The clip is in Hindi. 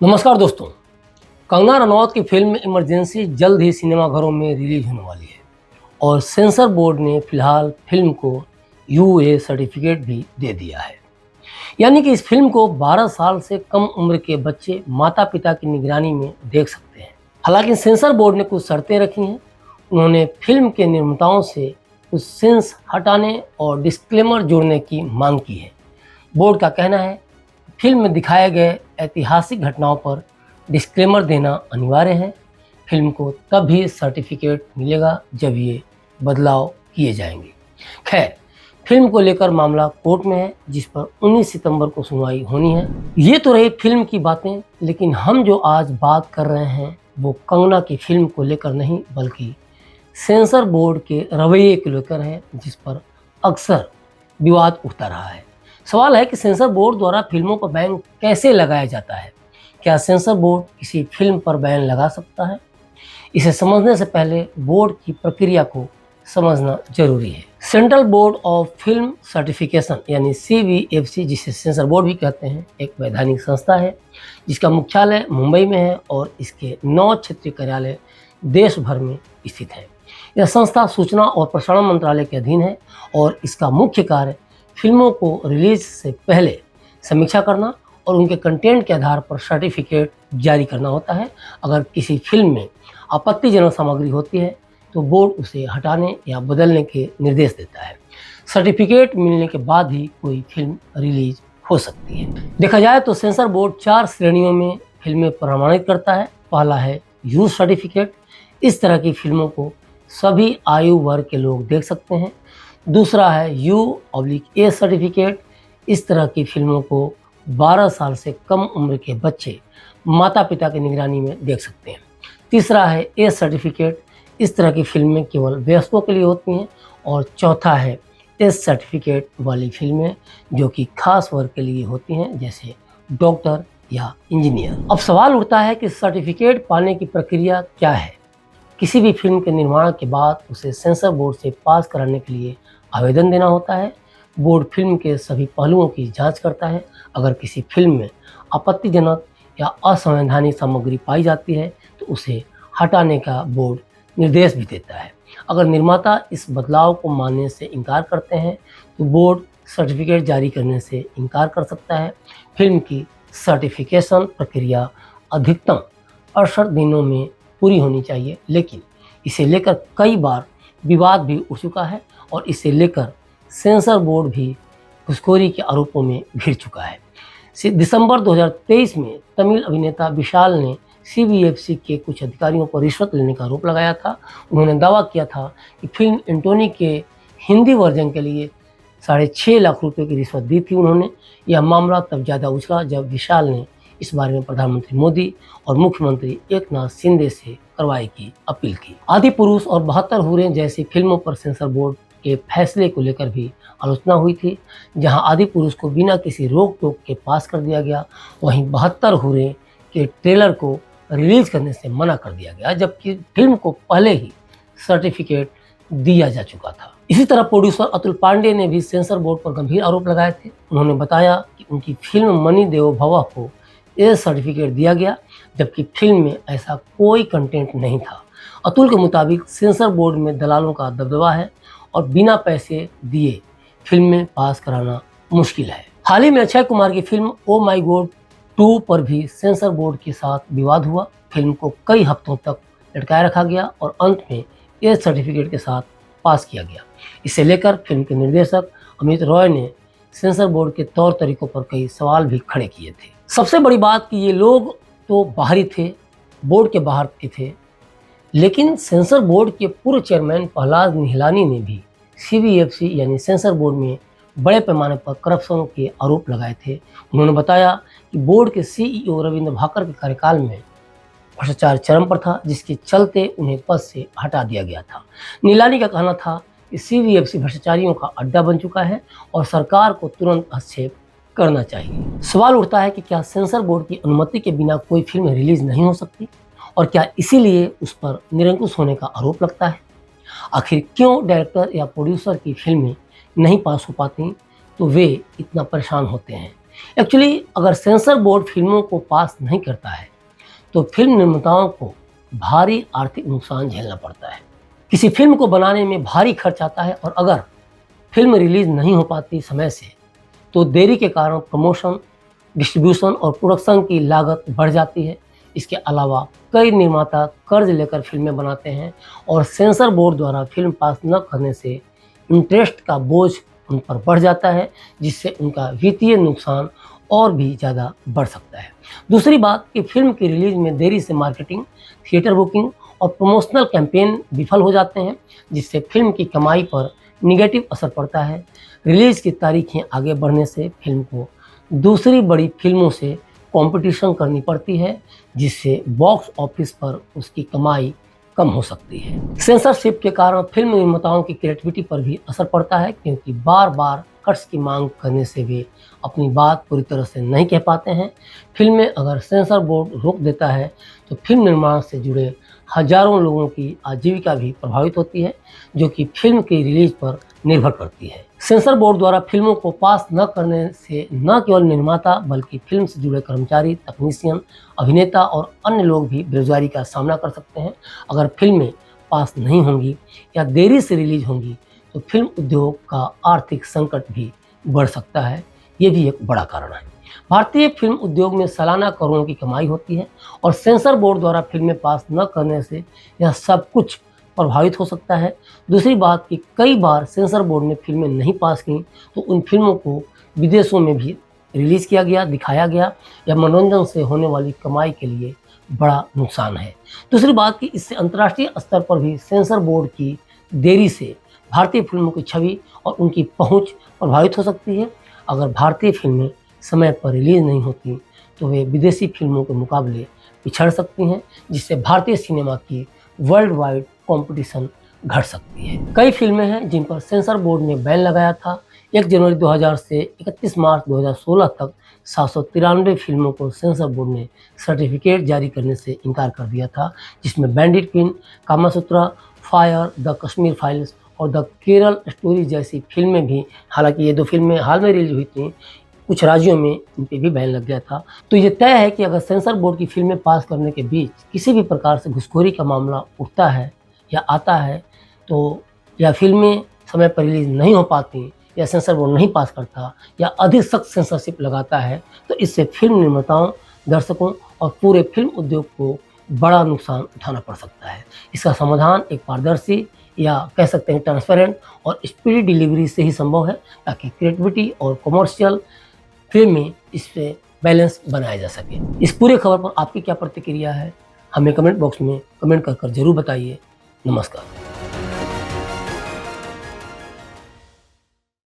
नमस्कार दोस्तों। कंगना रनौत की फिल्म इमरजेंसी जल्द ही सिनेमाघरों में रिलीज होने वाली है और सेंसर बोर्ड ने फिलहाल फिल्म को यूए सर्टिफिकेट भी दे दिया है। यानी कि इस फिल्म को 12 साल से कम उम्र के बच्चे माता पिता की निगरानी में देख सकते हैं। हालांकि सेंसर बोर्ड ने कुछ शर्तें रखी हैं। उन्होंने फिल्म के निर्माताओं से कुछ सीन्स हटाने और डिस्क्लेमर जोड़ने की मांग की है। बोर्ड का कहना है फिल्म में दिखाए गए ऐतिहासिक घटनाओं पर डिस्क्लेमर देना अनिवार्य है। फिल्म को तब भी सर्टिफिकेट मिलेगा जब ये बदलाव किए जाएंगे। खैर, फिल्म को लेकर मामला कोर्ट में है, जिस पर 19 सितंबर को सुनवाई होनी है। ये तो रही फिल्म की बातें, लेकिन हम जो आज बात कर रहे हैं वो कंगना की फिल्म को लेकर नहीं, बल्कि सेंसर बोर्ड के रवैये को लेकर है, जिस पर अक्सर विवाद उठता रहा है। सवाल है कि सेंसर बोर्ड द्वारा फिल्मों पर बैन कैसे लगाया जाता है। क्या सेंसर बोर्ड किसी फिल्म पर बैन लगा सकता है? इसे समझने से पहले बोर्ड की प्रक्रिया को समझना जरूरी है। Central board of film certification यानी CBFC, जिसे सेंसर बोर्ड भी कहते हैं, एक वैधानिक संस्था है जिसका मुख्यालय मुंबई में है और इसके 9 क्षेत्रीय कार्यालय देश भर में स्थित है। यह संस्था सूचना और प्रसारण मंत्रालय के अधीन है और इसका मुख्य कार्य फिल्मों को रिलीज से पहले समीक्षा करना और उनके कंटेंट के आधार पर सर्टिफिकेट जारी करना होता है। अगर किसी फिल्म में आपत्तिजनक सामग्री होती है तो बोर्ड उसे हटाने या बदलने के निर्देश देता है। सर्टिफिकेट मिलने के बाद ही कोई फिल्म रिलीज हो सकती है। देखा जाए तो सेंसर बोर्ड 4 श्रेणियों में फिल्में प्रमाणित करता है। पहला है यू सर्टिफिकेट। इस तरह की फिल्मों को सभी आयु वर्ग के लोग देख सकते हैं। दूसरा है U/A सर्टिफिकेट। इस तरह की फिल्मों को 12 साल से कम उम्र के बच्चे माता पिता की निगरानी में देख सकते हैं। तीसरा है A सर्टिफिकेट। इस तरह की फिल्में केवल वयस्कों के लिए होती हैं। और चौथा है S सर्टिफिकेट वाली फिल्में, जो कि खास वर्ग के लिए होती हैं, जैसे डॉक्टर या इंजीनियर। अब सवाल उठता है कि सर्टिफिकेट पाने की प्रक्रिया क्या है। किसी भी फिल्म के निर्माण के बाद उसे सेंसर बोर्ड से पास कराने के लिए आवेदन देना होता है। बोर्ड फिल्म के सभी पहलुओं की जांच करता है। अगर किसी फिल्म में आपत्तिजनक या असंवैधानिक सामग्री पाई जाती है तो उसे हटाने का बोर्ड निर्देश भी देता है। अगर निर्माता इस बदलाव को मानने से इनकार करते हैं तो बोर्ड सर्टिफिकेट जारी करने से इनकार कर सकता है। फिल्म की सर्टिफिकेशन प्रक्रिया अधिकतम 68 दिनों में पूरी होनी चाहिए, लेकिन इसे लेकर कई बार विवाद भी उठ चुका है और इसे लेकर सेंसर बोर्ड भी घूसखोरी के आरोपों में घिर चुका है। दिसंबर 2023 में तमिल अभिनेता विशाल ने CBFC के कुछ अधिकारियों पर रिश्वत लेने का आरोप लगाया था। उन्होंने दावा किया था कि फिल्म एंटोनी के हिंदी वर्जन के लिए 6.5 लाख रुपए की रिश्वत दी थी उन्होंने। यह मामला तब ज़्यादा उछला जब विशाल ने इस बारे में प्रधानमंत्री मोदी और मुख्यमंत्री एकनाथ शिंदे से कार्रवाई की अपील की। आदिपुरुष और 72 हूरें जैसी फिल्मों पर सेंसर बोर्ड के फैसले को लेकर भी आलोचना हुई थी। जहां आदिपुरुष को बिना किसी रोक टोक के पास कर दिया गया, वहीं 72 हूरें के ट्रेलर को रिलीज करने से मना कर दिया गया, जबकि फिल्म को पहले ही सर्टिफिकेट दिया जा चुका था। इसी तरह प्रोड्यूसर अतुल पांडे ने भी सेंसर बोर्ड पर गंभीर आरोप लगाए थे। उन्होंने बताया कि उनकी फिल्म मनी देवो भव को ये सर्टिफिकेट दिया गया, जबकि फिल्म में ऐसा कोई कंटेंट नहीं था। अतुल के मुताबिक सेंसर बोर्ड में दलालों का दबदबा है और बिना पैसे दिए फिल्म में पास कराना मुश्किल है। हाल ही में अक्षय कुमार की फिल्म ओ माई गॉड 2 पर भी सेंसर बोर्ड के साथ विवाद हुआ। फिल्म को कई हफ्तों तक लटकाए रखा गया और अंत में ये सर्टिफिकेट के साथ पास किया गया। इसे लेकर फिल्म के निर्देशक अमित रॉय ने सेंसर बोर्ड के तौर तरीकों पर कई सवाल भी खड़े किए थे। सबसे बड़ी बात कि ये लोग तो बाहरी थे, बोर्ड के बाहर के थे, लेकिन सेंसर बोर्ड के पूर्व चेयरमैन प्रहलाद निहलानी ने भी CBFC यानी सेंसर बोर्ड में बड़े पैमाने पर करप्शन के आरोप लगाए थे। उन्होंने बताया कि बोर्ड के CEO रविंद्र भाकर के कार्यकाल में भ्रष्टाचार चरम पर था, जिसके चलते उन्हें पद से हटा दिया गया था। निहलानी का कहना था कि CBFC भ्रष्टाचारियों का अड्डा बन चुका है और सरकार को तुरंत हस्तक्षेप करना चाहिए। सवाल उठता है कि क्या सेंसर बोर्ड की अनुमति के बिना कोई फिल्म रिलीज नहीं हो सकती और क्या इसीलिए उस पर निरंकुश होने का आरोप लगता है। आखिर क्यों डायरेक्टर या प्रोड्यूसर की फिल्में नहीं पास हो पाती तो वे इतना परेशान होते हैं। एक्चुअली अगर सेंसर बोर्ड फिल्मों को पास नहीं करता है तो फिल्म निर्माताओं को भारी आर्थिक नुकसान झेलना पड़ता है। किसी फिल्म को बनाने में भारी खर्च आता है और अगर फिल्म रिलीज नहीं हो पाती समय से तो देरी के कारण प्रमोशन, डिस्ट्रीब्यूशन और प्रोडक्शन की लागत बढ़ जाती है। इसके अलावा कई निर्माता कर्ज लेकर फिल्में बनाते हैं और सेंसर बोर्ड द्वारा फिल्म पास न करने से इंटरेस्ट का बोझ उन पर बढ़ जाता है, जिससे उनका वित्तीय नुकसान और भी ज़्यादा बढ़ सकता है। दूसरी बात कि फिल्म की रिलीज में देरी से मार्केटिंग, थिएटर बुकिंग और प्रमोशनल कैंपेन विफल हो जाते हैं, जिससे फिल्म की कमाई पर निगेटिव असर पड़ता है। रिलीज की तारीखें आगे बढ़ने से फिल्म को दूसरी बड़ी फिल्मों से कंपटीशन करनी पड़ती है, जिससे बॉक्स ऑफिस पर उसकी कमाई कम हो सकती है। सेंसरशिप के कारण फिल्म निर्माताओं की क्रिएटिविटी पर भी असर पड़ता है, क्योंकि बार बार कट्स की मांग करने से वे अपनी बात पूरी तरह से नहीं कह पाते हैं। फिल्में अगर सेंसर बोर्ड रोक देता है तो फिल्म निर्माण से जुड़े हजारों लोगों की आजीविका भी प्रभावित होती है, जो कि फिल्म की रिलीज पर निर्भर करती है। सेंसर बोर्ड द्वारा फिल्मों को पास न करने से न केवल निर्माता बल्कि फिल्म से जुड़े कर्मचारी, तकनीशियन, अभिनेता और अन्य लोग भी बेरोजगारी का सामना कर सकते हैं। अगर फिल्में पास नहीं होंगी या देरी से रिलीज होंगी तो फिल्म उद्योग का आर्थिक संकट भी बढ़ सकता है। ये भी एक बड़ा कारण है। भारतीय फिल्म उद्योग में सालाना करोड़ों की कमाई होती है और सेंसर बोर्ड द्वारा फिल्में पास न करने से यह सब कुछ प्रभावित हो सकता है। दूसरी बात कि कई बार सेंसर बोर्ड ने फिल्में नहीं पास की तो उन फिल्मों को विदेशों में भी रिलीज किया गया, दिखाया गया या मनोरंजन से होने वाली कमाई के लिए बड़ा नुकसान है। दूसरी बात कि इससे अंतर्राष्ट्रीय स्तर पर भी सेंसर बोर्ड की देरी से भारतीय फिल्मों की छवि और उनकी पहुंच प्रभावित हो सकती है। अगर भारतीय फिल्में समय पर रिलीज नहीं होती तो वे विदेशी फिल्मों के मुकाबले पिछड़ सकती हैं, जिससे भारतीय सिनेमा की वर्ल्ड वाइड कंपटीशन घट सकती है। कई फिल्में हैं जिन पर सेंसर बोर्ड ने बैन लगाया था। 1 जनवरी 2000 से 31 मार्च 2016 तक 793 फिल्मों को सेंसर बोर्ड ने सर्टिफिकेट जारी करने से इनकार कर दिया था, जिसमें bandit queen, Kamasutra, fire, the Kashmir files और द केरल स्टोरी जैसी फिल्में भी, हालांकि ये 2 फिल्में हाल में रिलीज हुई थी, कुछ राज्यों में इन पे भी बैन लग गया था। तो ये तय है कि अगर सेंसर बोर्ड की फिल्में पास करने के बीच किसी भी प्रकार से घुसखोरी का मामला उठता है या आता है तो या फिल्में समय पर रिलीज नहीं हो पाती या सेंसर बोर्ड नहीं पास करता या अधिक सख्त सेंसरशिप लगाता है तो इससे फिल्म निर्माताओं, दर्शकों और पूरे फिल्म उद्योग को बड़ा नुकसान उठाना पड़ सकता है। इसका समाधान एक पारदर्शी या कह सकते हैं ट्रांसपेरेंट और स्पीडी डिलीवरी से ही संभव है, ताकि क्रिएटिविटी और कमर्शियल फिल्म में इस पे बैलेंस बनाया जा सके। इस पूरे खबर पर आपकी क्या प्रतिक्रिया है, हमें कमेंट बॉक्स में कमेंट कर जरूर बताइए। नमस्कार।